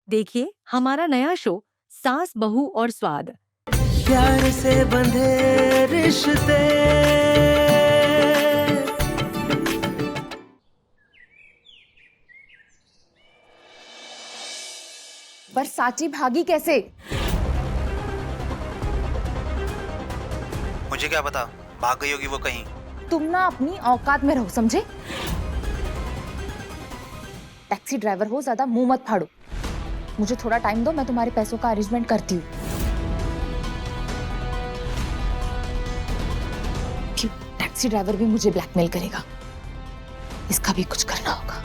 देखिए हमारा नया शो सास बहू और स्वाद। प्यार से बंधे रिश्ते। पर साची भागी कैसे? मुझे क्या पता, भाग गई होगी वो कहीं। तुम ना अपनी औकात में रहो, समझे? टैक्सी ड्राइवर हो, ज्यादा मुंह मत फाड़ो। मुझे थोड़ा टाइम दो, मैं तुम्हारे पैसों का अरेंजमेंट करती हूँ। क्यों टैक्सी ड्राइवर भी मुझे ब्लैकमेल करेगा? इसका भी कुछ करना होगा।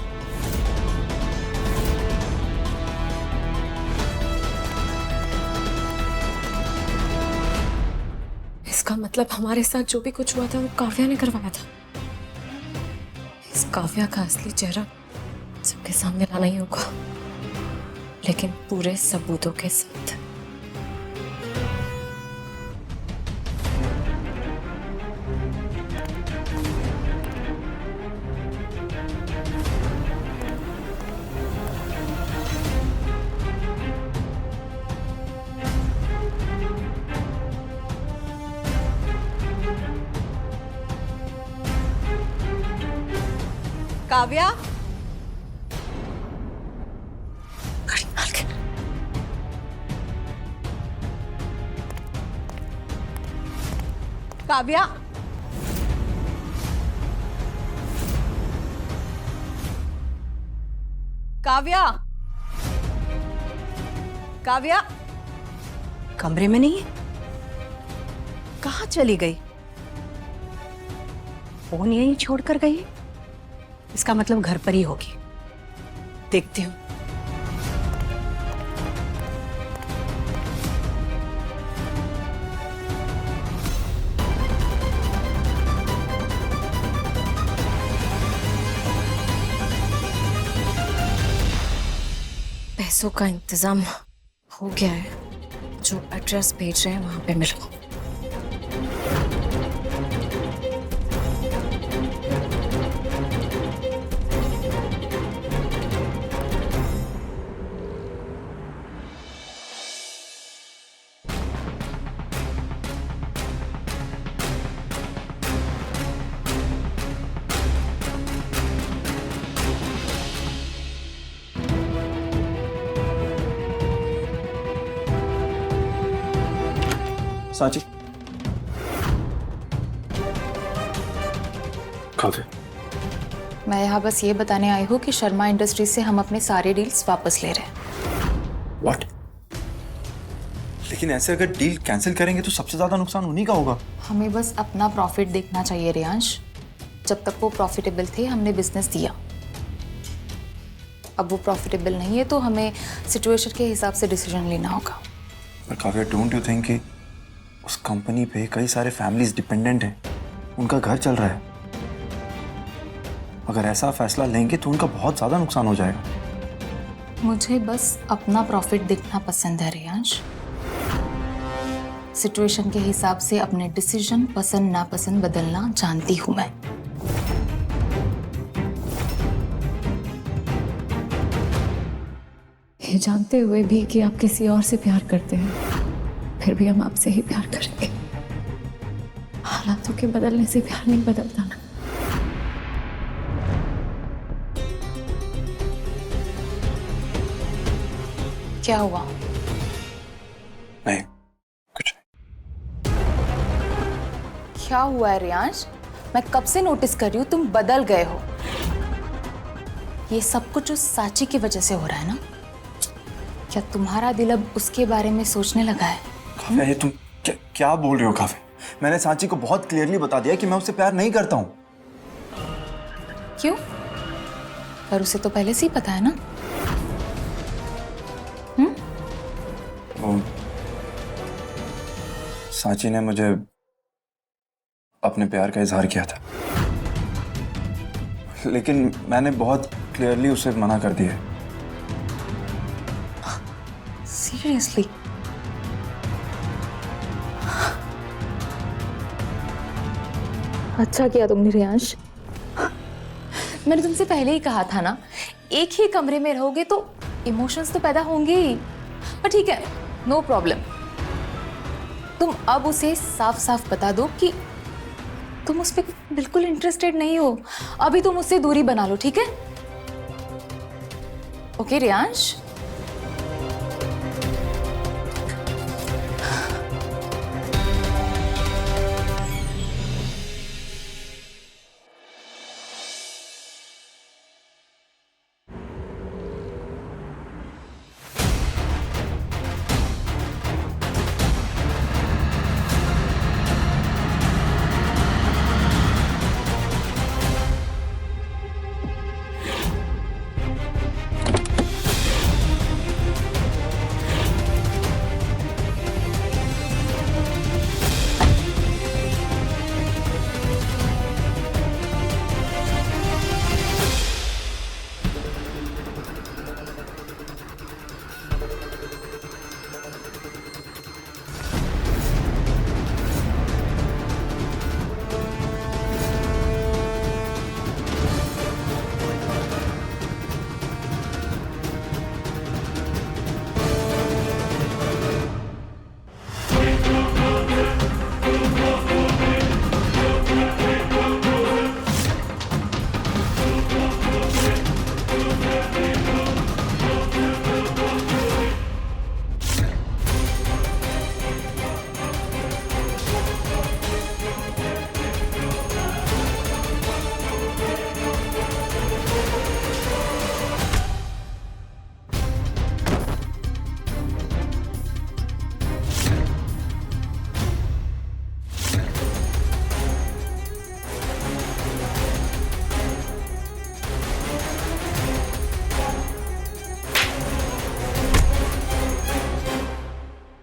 इसका मतलब हमारे साथ जो भी कुछ हुआ था वो काव्या ने करवाया था। इस काव्या का असली चेहरा सबके सामने लाना ही होगा, लेकिन पूरे सबूतों के साथ। काव्या, काव्या, काव्या, काव्या कमरे में नहीं है? कहाँ चली गई? फोन यहीं छोड़कर गई? इसका मतलब घर पर ही होगी। देखती हूँ। पैसों का इंतजाम हो गया है, जो एड्रेस भेज रहे हैं वहां पे मिलो। साची, काव्या, मैं यहाँ बस ये बताने आई हूँ कि शर्मा इंडस्ट्रीज से हम अपने सारे डील्स वापस ले रहे हैं। व्हाट? लेकिन ऐसे अगर डील कैंसिल करेंगे तो सबसे ज्यादा नुकसान उन्हीं का होगा। हमें बस अपना प्रॉफिट देखना चाहिए रियांश। जब तक वो प्रॉफिटेबल थे हमने बिजनेस दिया, अब वो प्रॉफिटेबल नहीं है तो हमें सिचुएशन के हिसाब से डिसीजन लेना होगा। पर काव्या, डोंट यू थिंक कि उस कंपनी पे कई सारे फैमिलीज डिपेंडेंट हैं, उनका घर चल रहा है। अगर ऐसा फैसला लेंगे तो उनका बहुत ज्यादा नुकसान हो जाएगा। मुझे बस अपना प्रॉफिट देखना पसंद है रियांश। सिचुएशन के हिसाब से अपने डिसीजन पसंद नापसंद बदलना जानती हूं मैं। ये जानते हुए भी कि आप किसी और से प्यार करते हैं, फिर भी हम आपसे ही प्यार करेंगे। हालातों के बदलने से प्यार नहीं बदलता ना। क्या हुआ? नहीं, कुछ नहीं। क्या हुआ है रियांश? मैं कब से नोटिस कर रही हूँ तुम बदल गए हो। ये सब कुछ उस साची की वजह से हो रहा है ना? क्या तुम्हारा दिल अब उसके बारे में सोचने लगा है? काव्या, ये तुम क्या बोल रहे हो काव्या? मैंने सांची को बहुत क्लियरली बता दिया कि मैं उससे प्यार नहीं करता हूँ। क्यों? पर उसे तो पहले से ही पता है ना। सांची ने मुझे अपने प्यार का इजहार किया था, लेकिन मैंने बहुत क्लियरली उसे मना कर दिया। सीरियसली? अच्छा किया तुमने रियांश। मैंने तुमसे पहले ही कहा था ना, एक ही कमरे में रहोगे तो इमोशंस तो पैदा होंगे ही, पर ठीक है, नो प्रॉब्लम। तुम अब उसे साफ साफ बता दो कि तुम उस पर बिल्कुल इंटरेस्टेड नहीं हो। अभी तुम उससे दूरी बना लो, ठीक है? ओके रियांश?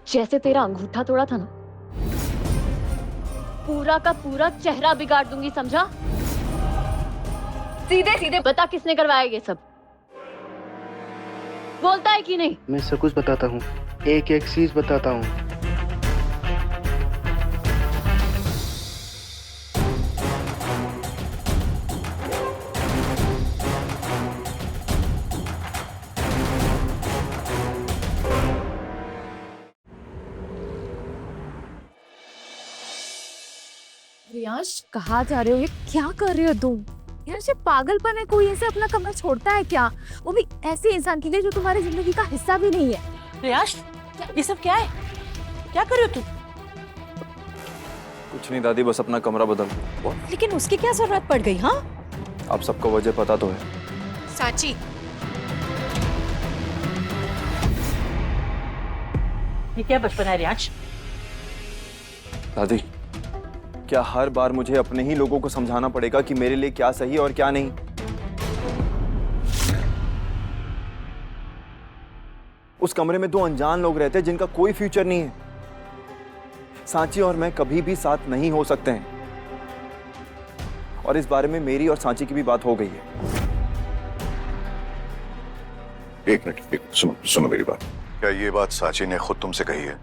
जैसे तेरा अंगूठा तोड़ा था ना, पूरा का पूरा चेहरा बिगाड़ दूंगी, समझा? सीधे सीधे बता किसने करवाया ये सब? बोलता है कि नहीं? मैं सब कुछ बताता हूँ, एक एक चीज बताता हूँ। रियांश, कहाँ जा रहे हो? ये क्या कर रहे हो तुम? यार ये पागलपन है, कोई ऐसे अपना कमरा छोड़ता है क्या? वो भी ऐसे इंसान के लिए जो तुम्हारी जिंदगी का हिस्सा भी नहीं है। रियाश, ये सब क्या है? क्या कर रहे हो तुम? कुछ नहीं दादी, बस अपना कमरा बदल। लेकिन उसकी क्या जरूरत पड़ गई? हाँ, आप सबको वजह पता तो है। सांची, ये क्या बचपन है रियाश? दादी, क्या हर बार मुझे अपने ही लोगों को समझाना पड़ेगा कि मेरे लिए क्या सही और क्या नहीं? उस कमरे में 2 अनजान लोग रहते हैं जिनका कोई फ्यूचर नहीं है। सांची और मैं कभी भी साथ नहीं हो सकते हैं, और इस बारे में मेरी और सांची की भी बात हो गई है। एक मिनट, सुनो मेरी बात। क्या ये बात सांची ने खुद तुमसे कही है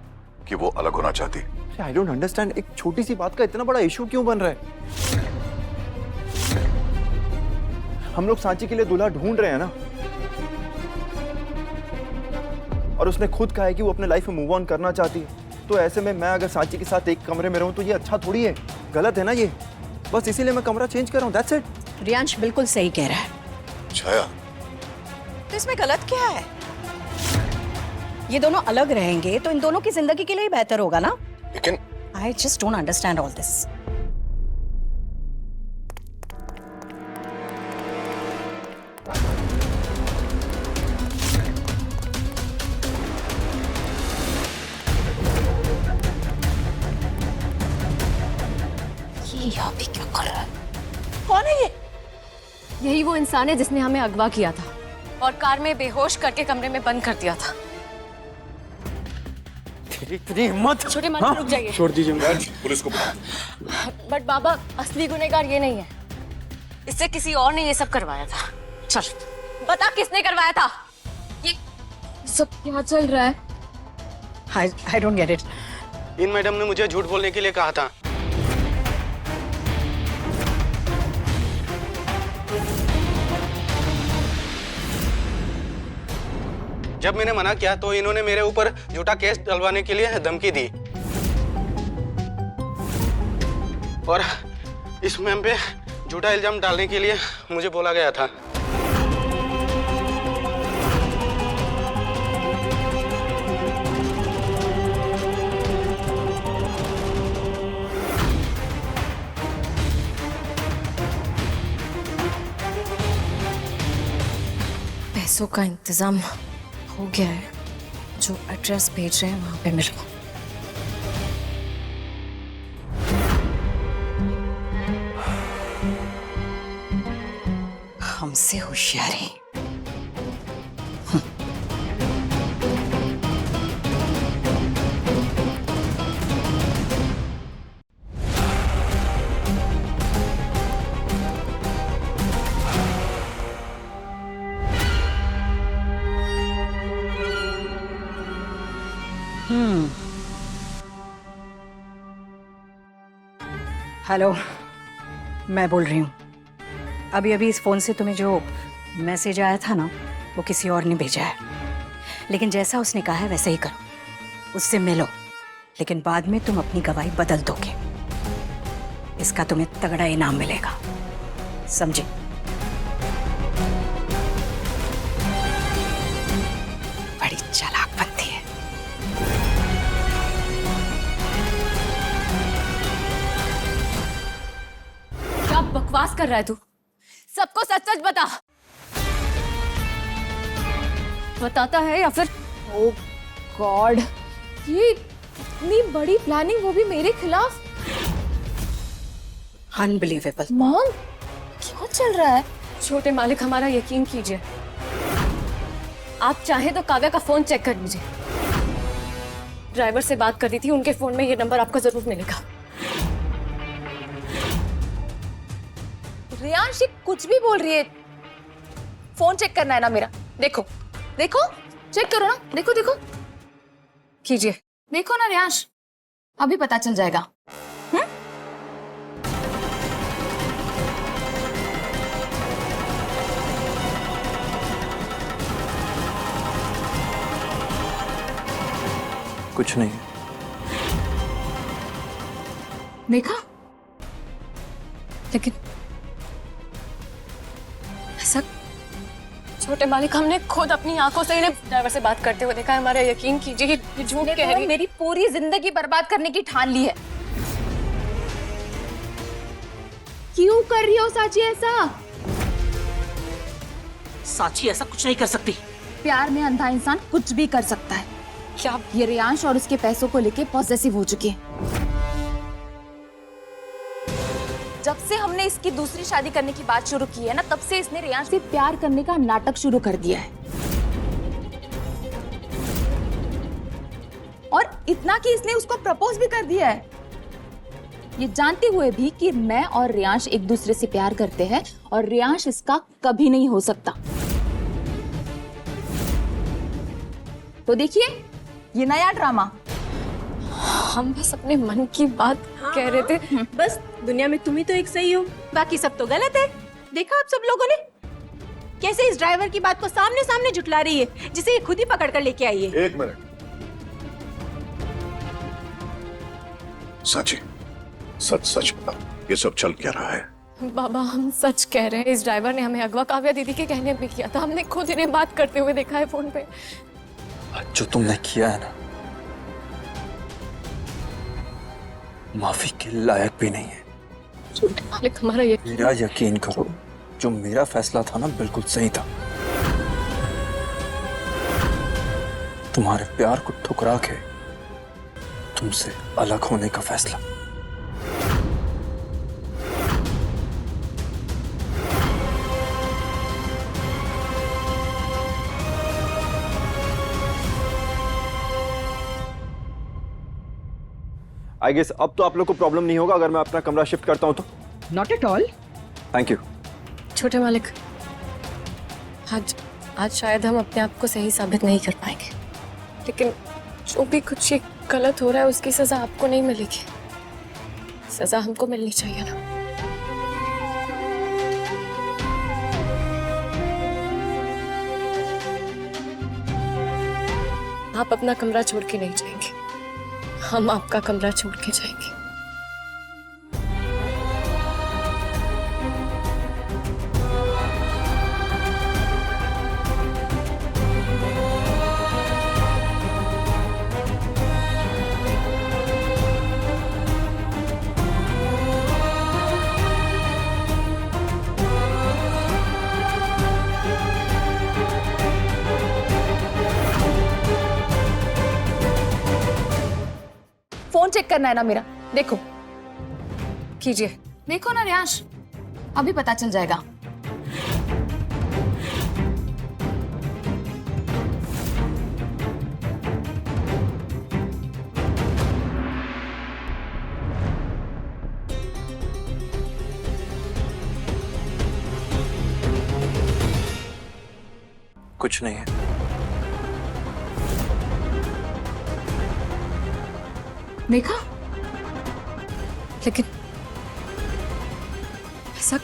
कि वो अलग होना चाहती? आई डोंट अंडरस्टैंड, एक छोटी सी बात का इतना बड़ा इशू क्यों बन रहा है? हम लोग सांची के लिए दूल्हा ढूंढ रहे हैं ना, और उसने खुद कहा है कि वो अपने लाइफ में मूव ऑन करना चाहती है। तो ऐसे में मैं अगर सांची के साथ एक कमरे में रहूं तो ये अच्छा थोड़ी है, गलत है ना ये। बस इसीलिए मैं कमरा चेंज कर रहा हूं, दैट्स इट। रियांश बिल्कुल सही कह रहा है। छाया, तो इसमें गलत क्या है? ये दोनों अलग रहेंगे तो इन दोनों की जिंदगी के लिए बेहतर होगा ना। लेकिन I just don't understand all this. ये यहाँ पे क्या कर रहा है? कौन है ये? यही वो इंसान है जिसने हमें अगवा किया था और कार में बेहोश करके कमरे में बंद कर दिया था। इतनी हिम्मत! छोटे मालिक, रुक जाइए। छोड़ दीजिए मैम। पुलिस को बुलाओ। बट बाबा, असली गुनहगार ये नहीं है, इससे किसी और ने ये सब करवाया था। चल बता, किसने करवाया था? ये सब क्या चल रहा है? I don't get it. In madam ने मुझे झूठ बोलने के लिए कहा था। जब मैंने मना किया तो इन्होंने मेरे ऊपर झूठा केस डलवाने के लिए धमकी दी और इस मैम पे झूठा इल्जाम डालने के लिए मुझे बोला गया था। पैसों का इंतजाम हो गया है, जो एड्रेस भेज रहे हैं वहां पे मिलो। हमसे होशियारी। हेलो, मैं बोल रही हूँ। अभी अभी इस फोन से तुम्हें जो मैसेज आया था ना, वो किसी और ने भेजा है। लेकिन जैसा उसने कहा है वैसे ही करो, उससे मिलो, लेकिन बाद में तुम अपनी गवाही बदल दोगे। इसका तुम्हें तगड़ा इनाम मिलेगा, समझे? बड़ी चालाक बनती है। क्या बकवास कर रहा है तू? सबको सच सच बता। बताता है या फिर? ओह गॉड, ये इतनी बड़ी प्लानिंग, वो भी मेरे खिलाफ। अनबिलीवेबल। मॉम, क्या चल रहा है? छोटे मालिक, हमारा यकीन कीजिए। आप चाहें तो काव्या का फोन चेक कर लीजिए। ड्राइवर से बात कर रही थी, उनके फोन में ये नंबर आपको जरूर मिलेगा। रियांश ये कुछ भी बोल रही है। फोन चेक करना है ना मेरा? देखो देखो, चेक करो ना, देखो देखो, कीजिए। देखो ना रियांश, अभी पता चल जाएगा। कुछ नहीं। देखा? लेकिन ऐसा, छोटे मालिक, हमने खुद अपनी आंखों से इन्हें ड्राइवर से बात करते हुए देखा है। हमारा यकीन कीजिए, ये झूठ कह रही है। मेरी पूरी जिंदगी बर्बाद करने की ठान ली है। क्यों कर रही हो साची ऐसा? साची ऐसा कुछ नहीं कर सकती। प्यार में अंधा इंसान कुछ भी कर सकता है। क्या? ये रियांश और उसके पैसों को लेके पॉसेसिव हो चुकी है। जब से हमने इसकी दूसरी शादी करने की बात शुरू की है ना, तब से इसने रियांश से प्यार करने का नाटक शुरू कर दिया है। और इतना कि इसने उसको प्रपोज भी कर दिया है, ये जानते हुए भी कि मैं और रियांश एक दूसरे से प्यार करते हैं और रियांश इसका कभी नहीं हो सकता। तो देखिए ये नया ड्रामा। हम बस अपने मन की बात कह रहे थे। बस दुनिया में तुम ही तो एक सही हो, बाकी सब तो गलत है। देखा आप सब लोगों ने कैसे इस ड्राइवर की बात को सामने सामने झुटला रही है, जिसे ये खुद ही पकड़ कर लेके आई है। एक मिनट, साची सच सच बताओ, ये सब चल क्या रहा है? बाबा, हम सच कह रहे हैं। इस ड्राइवर ने हमें अगवा काव्या दीदी के कहने पे किया था। हमने खुद इन्हें बात करते हुए देखा है फोन पे। जो तुमने किया है ना, माफी के लायक भी नहीं है। छोटे मालिक, हमारा यकीन। मेरा यकीन करो, जो मेरा फैसला था ना बिल्कुल सही था। तुम्हारे प्यार को ठुकरा के तुमसे अलग होने का फैसला। आई गेस अब तो आप लोग को प्रॉब्लम नहीं होगा अगर मैं अपना कमरा शिफ्ट करता हूं तो? Not at all. Thank you. छोटे मालिक, आज शायद हम अपने आप को सही साबित नहीं कर पाएंगे, लेकिन जो भी कुछ ये गलत हो रहा है उसकी सजा आपको नहीं मिलेगी। सजा हमको मिलनी चाहिए ना। आप अपना कमरा छोड़ के नहीं जाएंगे, हम आपका कमरा छोड़ के जाएंगे। फोन चेक करना है ना मेरा, देखो। कीजिए। देखो ना रियांश, अभी पता चल जाएगा। कुछ नहीं है। देखा? लेकिन ऐसा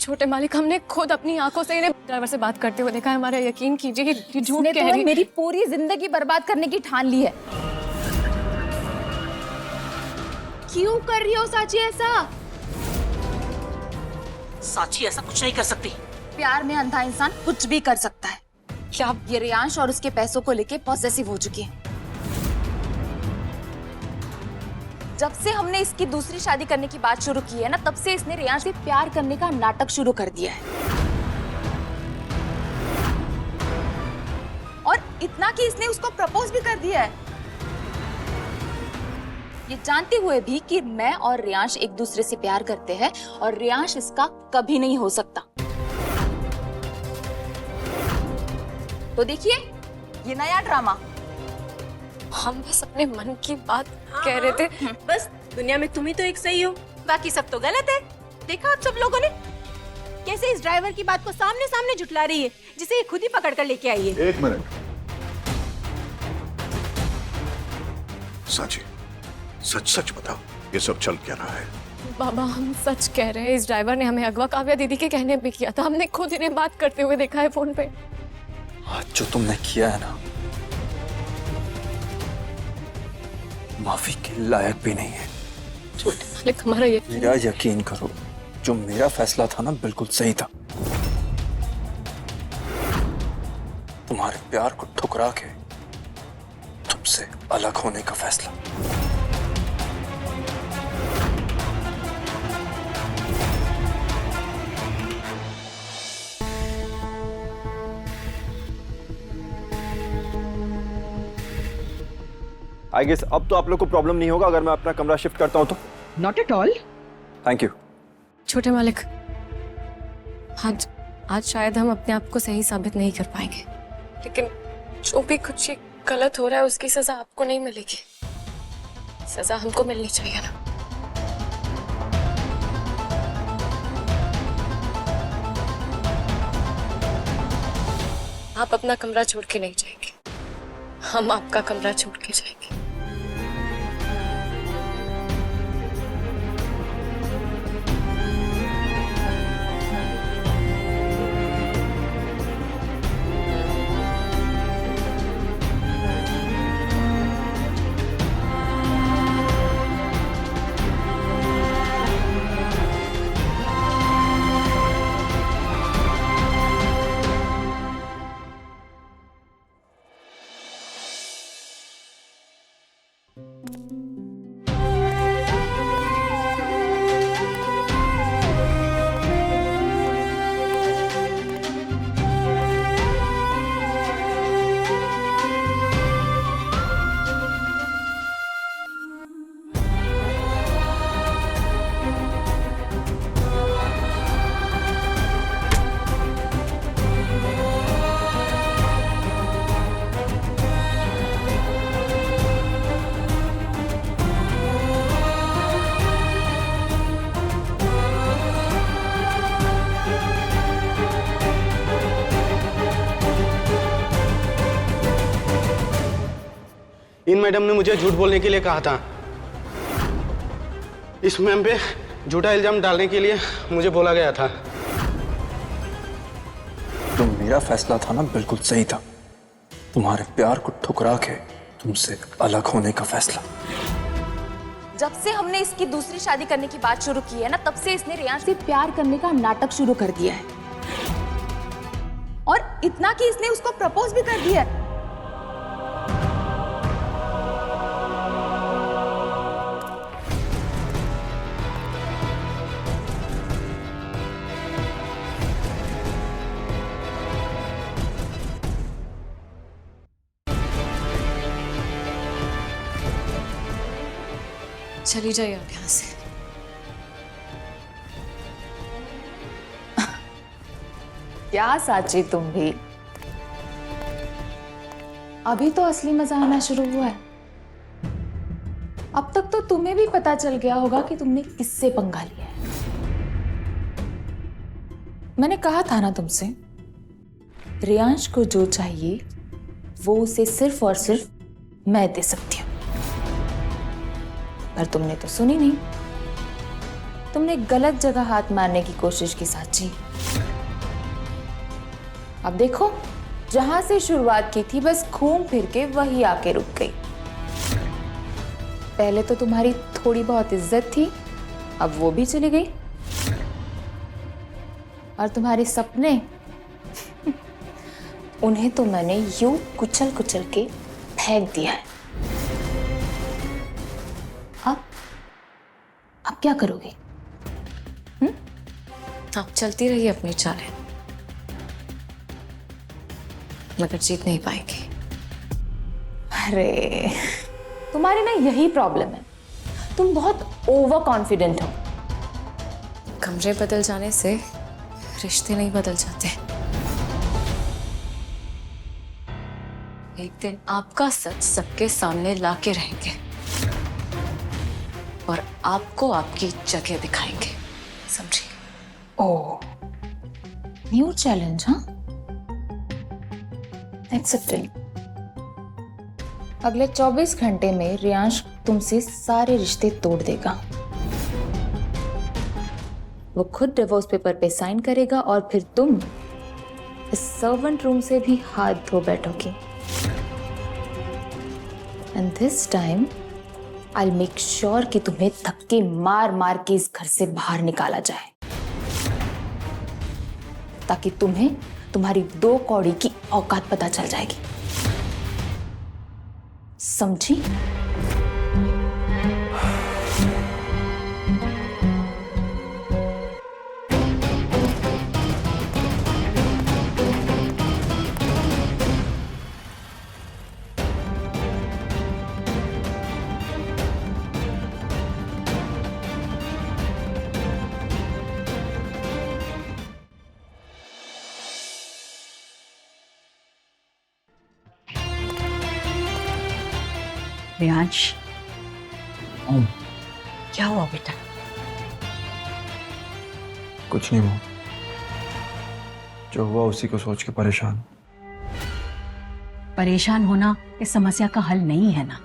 छोटे मालिक, हमने खुद अपनी आंखों से इन्हें ड्राइवर से बात करते हुए देखा है। हमारा यकीन कीजिए कि झूठ इसने कह तो रही है। मेरी पूरी जिंदगी बर्बाद करने की ठान ली है। क्यों कर रही हो साची ऐसा? साची ऐसा कुछ नहीं कर सकती। प्यार में अंधा इंसान कुछ भी कर सकता है। क्या ये रियांश और उसके पैसों को लेके पॉसेसिव हो चुकी है? जब से हमने इसकी दूसरी शादी करने की बात शुरू की है ना, तब से इसने रियांश से प्यार करने का नाटक शुरू कर दिया है। और इतना कि इसने उसको प्रपोज भी कर दिया है, ये जानते हुए भी कि मैं और रियांश एक दूसरे से प्यार करते हैं और रियांश इसका कभी नहीं हो सकता। तो देखिए ये नया ड्रामा। हम बस अपने मन की बात कह रहे थे। बस दुनिया में तुम ही तो एक सही हो, बाकी सब तो गलत है। देखा आप सब लोगों ने कैसे इस ड्राइवर की बात को सामने सामने झुठला रही है, जिसे ये खुद ही पकड़ कर लेके आई है। एक मिनट साची, सच सच बताओ, ये सब चल क्या रहा है? बाबा हम सच कह रहे हैं, इस ड्राइवर ने हमें अगवा काव्या दीदी के कहने पे किया था। हमने खुद इन्हें बात करते हुए देखा है फोन पे। आज जो तुमने किया है ना, माफी के लायक भी नहीं है। छोटे मालिक हमारा मेरा यकीन करो, जो मेरा फैसला था ना बिल्कुल सही था। तुम्हारे प्यार को ठुकरा के तुमसे अलग होने का फैसला। आई गेस अब तो आप लोग को प्रॉब्लम नहीं होगा अगर मैं अपना कमरा शिफ्ट करता हूं तो। Not at all. Thank you. छोटे मालिक, आज शायद हम अपने आप को सही साबित नहीं कर पाएंगे, लेकिन जो भी कुछ ये गलत हो रहा है उसकी सजा आपको नहीं मिलेगी, सजा हमको मिलनी चाहिए ना। आप अपना कमरा छोड़ के नहीं जाएंगे, हम आपका कमरा छोड़ के जाएंगे। इन मैडम ने मुझे झूठ बोलने के लिए कहा था। इस मैम पे झूठा इल्जाम डालने के लिए मुझे बोला गया था। जो मेरा फैसला था ना बिल्कुल सही था। तुम्हारे प्यार को ठुकरा के तुमसे अलग होने का फैसला। जब से हमने इसकी दूसरी शादी करने की बात शुरू की है ना, तब से इसने रियांश से प्यार करने का नाटक शुरू कर दिया है। और इतना कि इसने उसको प्रपोज भी कर दिया है। चली जाइए आप यहाँ से। क्या साची तुम भी, अभी तो असली मजा आना शुरू हुआ है। अब तक तो तुम्हें भी पता चल गया होगा कि तुमने किससे पंगा लिया है। मैंने कहा था ना तुमसे, रियांश को जो चाहिए वो उसे सिर्फ और सिर्फ मैं दे सकती हूँ। पर तुमने तो सुनी नहीं, तुमने गलत जगह हाथ मारने की कोशिश की साची। अब देखो, जहां से शुरुआत की थी बस घूम फिर के वही आके रुक गई। पहले तो तुम्हारी थोड़ी बहुत इज्जत थी, अब वो भी चली गई। और तुम्हारे सपने उन्हें तो मैंने यूं कुचल कुचल के फेंक दिया है। अब क्या करोगे? आप चलती रहिए अपनी चालें, मगर जीत नहीं पाएंगे। अरे तुम्हारी ना यही प्रॉब्लम है, तुम बहुत ओवर कॉन्फिडेंट हो। कमरे बदल जाने से रिश्ते नहीं बदल जाते। एक दिन आपका सच सबके सामने लाके रहेंगे और आपको आपकी जगह दिखाएंगे, समझिए? ओह, न्यू चैलेंज, हाँ? एक्सेप्टेड। अगले 24 घंटे में रियांश तुमसे सारे रिश्ते तोड़ देगा। वो खुद डिवोर्स पेपर पे साइन करेगा और फिर तुम इस सर्वेंट रूम से भी हाथ धो बैठोगी। And this time I'll make sure कि तुम्हें धक्के मार मार के इस घर से बाहर निकाला जाए, ताकि तुम्हें तुम्हारी 2 कौड़ी की औकात पता चल जाएगी, समझी? रियांश, क्या हुआ बेटा? कुछ नहीं हुआ, जो हुआ उसी को सोच के परेशान। परेशान होना इस समस्या का हल नहीं है ना।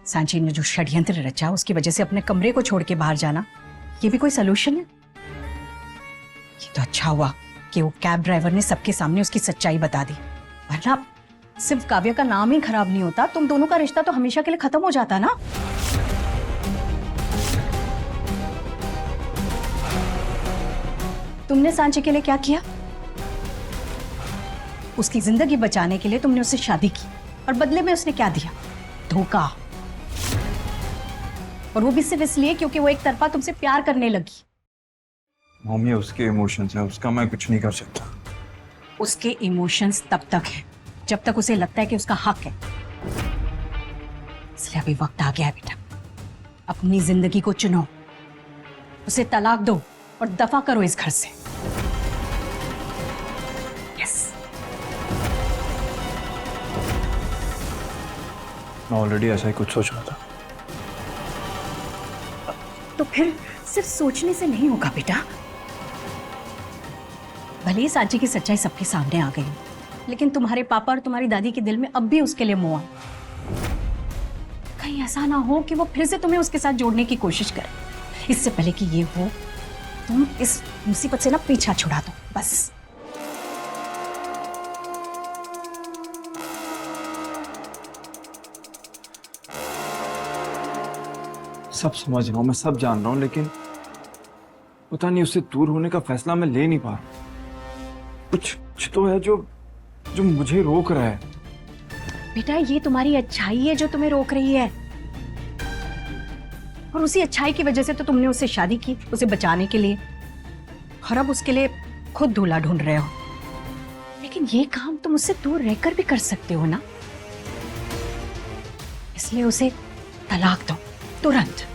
सांची ने जो षड्यंत्र रचा उसकी वजह से अपने कमरे को छोड़ के बाहर जाना, ये भी कोई सलूशन है? ये तो अच्छा हुआ कि वो कैब ड्राइवर ने सबके सामने उसकी सच्चाई बता दी, वरना सिर्फ काव्या का नाम ही खराब नहीं होता, तुम दोनों का रिश्ता तो हमेशा के लिए खत्म हो जाता ना। तुमने सांची के लिए क्या किया? उसकी जिंदगी बचाने के लिए तुमने उससे शादी की और बदले में उसने क्या दिया? धोखा। और वो भी सिर्फ इसलिए क्योंकि वो एक तरफा तुमसे प्यार करने लगी। मम्मी, उसके इमोशंस हैं, उसका मैं कुछ नहीं कर सकता। उसके इमोशंस तब तक है जब तक उसे लगता है कि उसका हक है। इसलिए अभी वक्त आ गया है बेटा, अपनी जिंदगी को चुनो, उसे तलाक दो और दफा करो इस घर से। यस। मैं ऑलरेडी ऐसा ही कुछ सोच रहा था। तो फिर सिर्फ सोचने से नहीं होगा बेटा। भले ही सांची की सच्चाई सबके सामने आ गई, लेकिन तुम्हारे पापा और तुम्हारी दादी के दिल में अब भी उसके लिए मोह है। कहीं ऐसा ना हो कि वो फिर से तुम्हें उसके साथ जोड़ने की कोशिश करे। इससे पहले कि ये हो, तुम इस मुसीबत से ना पीछा छुड़ा दो बस। सब समझ रहा हूँ, मैं सब जान रहा हूँ, लेकिन पता नहीं उससे दूर होने का फैसला मैं ले नहीं पा रहा। कुछ तो है जो जो मुझे रोक रहा है। बेटा ये तुम्हारी अच्छाई है जो तुम्हें रोक रही है, और उसी अच्छाई की वजह से तो तुमने उससे शादी की, उसे बचाने के लिए, और अब उसके लिए खुद दूल्हा ढूंढ रहे हो। लेकिन ये काम तुम उससे दूर रहकर भी कर सकते हो ना, इसलिए उसे तलाक दो तुरंत।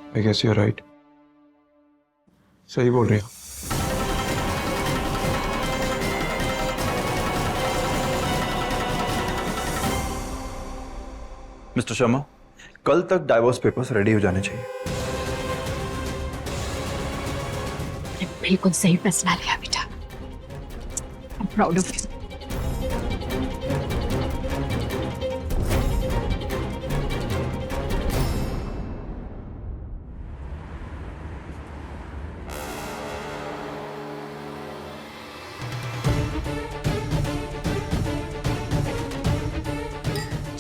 I guess you're right. सही बोल रही हो। मिस्टर शर्मा, कल तक डाइवोर्स पेपर्स रेडी हो जाने चाहिए। बिल्कुल सही फैसला लिया बेटा, I am proud of you.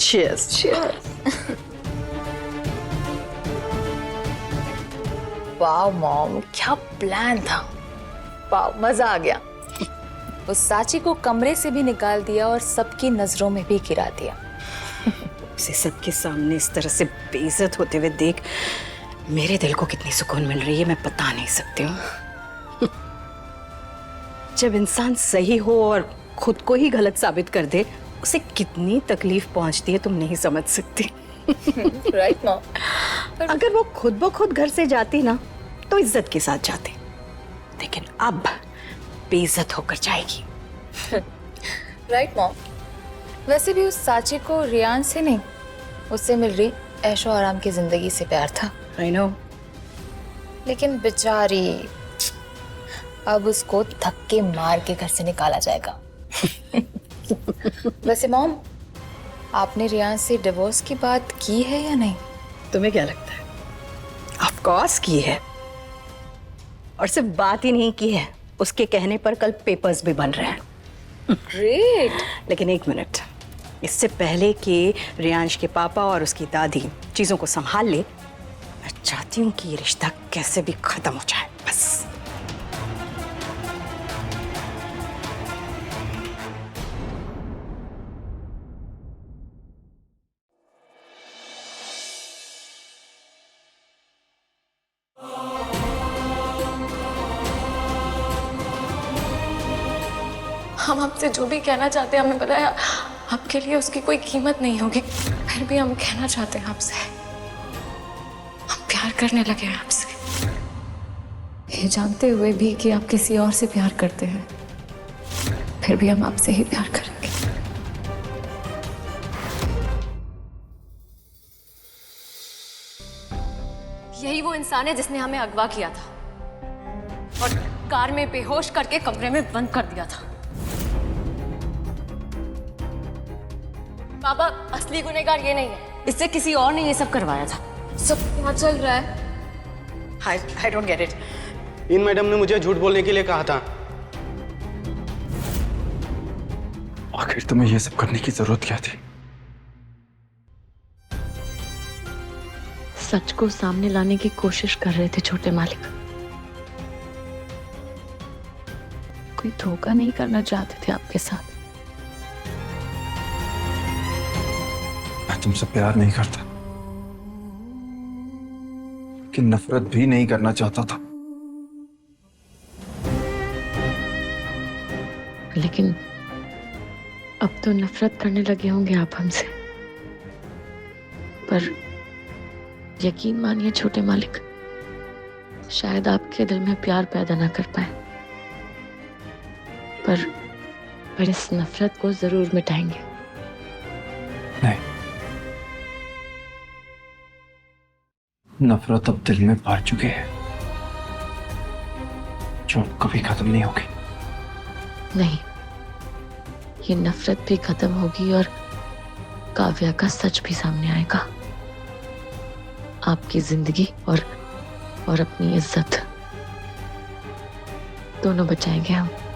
Cheers. वाह मॉम, क्या प्लान था। वाह, मजा आ गया। उस साची को कमरे से भी निकाल दिया और सबकी नजरों में भी गिरा दिया। उसे सबके सामने इस तरह से बेइज्जत होते हुए देख मेरे दिल को कितनी सुकून मिल रही है मैं बता नहीं सकती हूँ। जब इंसान सही हो और खुद को ही गलत साबित कर दे, उसे कितनी तकलीफ पहुंचती है तुम नहीं समझ सकती। Right mom. अगर वो खुद ब खुद घर से जाती ना तो इज्जत के साथ जाती, लेकिन अब बेइज्जत होकर जाएगी। Right mom. वैसे भी उस साची को रियान से नहीं, उससे मिल रही ऐशो आराम की जिंदगी से प्यार था। I know. लेकिन बेचारी, अब उसको धक्के मार के घर से निकाला जाएगा। वैसे मॉम, आपने रियान से डिवोर्स की बात की है या नहीं? तुम्हें क्या लगता है? ऑफ कोर्स की है, और सिर्फ बात ही नहीं की है, उसके कहने पर कल पेपर्स भी बन रहे हैं। ग्रेट। लेकिन एक मिनट, इससे पहले कि रियांश के पापा और उसकी दादी चीजों को संभाल ले, मैं चाहती हूँ कि ये रिश्ता कैसे भी खत्म हो जाए, बस। हम आपसे जो भी कहना चाहते हैं हमें पता है आपके लिए उसकी कोई कीमत नहीं होगी, फिर भी हम कहना चाहते हैं आपसे, हम प्यार करने लगे हैं आपसे, ये जानते हुए भी कि आप किसी और से प्यार करते हैं, फिर भी हम आपसे ही प्यार करेंगे। यही वो इंसान है जिसने हमें अगवा किया था और कार में बेहोश करके कमरे में बंद कर दिया था। बाबा, असली गुनहगार ये नहीं है, इससे किसी और ने ये सब करवाया था। सब क्या चल रहा है? I don't get it. In madam ने मुझे झूठ बोलने के लिए कहा था। आखिर तुम्हें ये सब करने की जरूरत क्या थी? सच को सामने लाने की कोशिश कर रहे थे छोटे मालिक। कोई धोखा नहीं करना चाहते थे आपके साथ। मैं तुमसे प्यार नहीं करता, कि नफरत भी नहीं करना चाहता था। लेकिन अब तो नफरत करने लगे होंगे आप हमसे। पर यकीन मानिए छोटे मालिक, शायद आपके दिल में प्यार पैदा ना कर पाए, पर इस नफरत को जरूर मिटाएंगे। नहीं, नफरत अब दिल में भर चुके हैं, जो कभी खत्म नहीं होगी। नहीं, ये नफरत भी खत्म होगी और काव्या का सच भी सामने आएगा। आपकी जिंदगी और अपनी इज्जत दोनों बचाएंगे हम।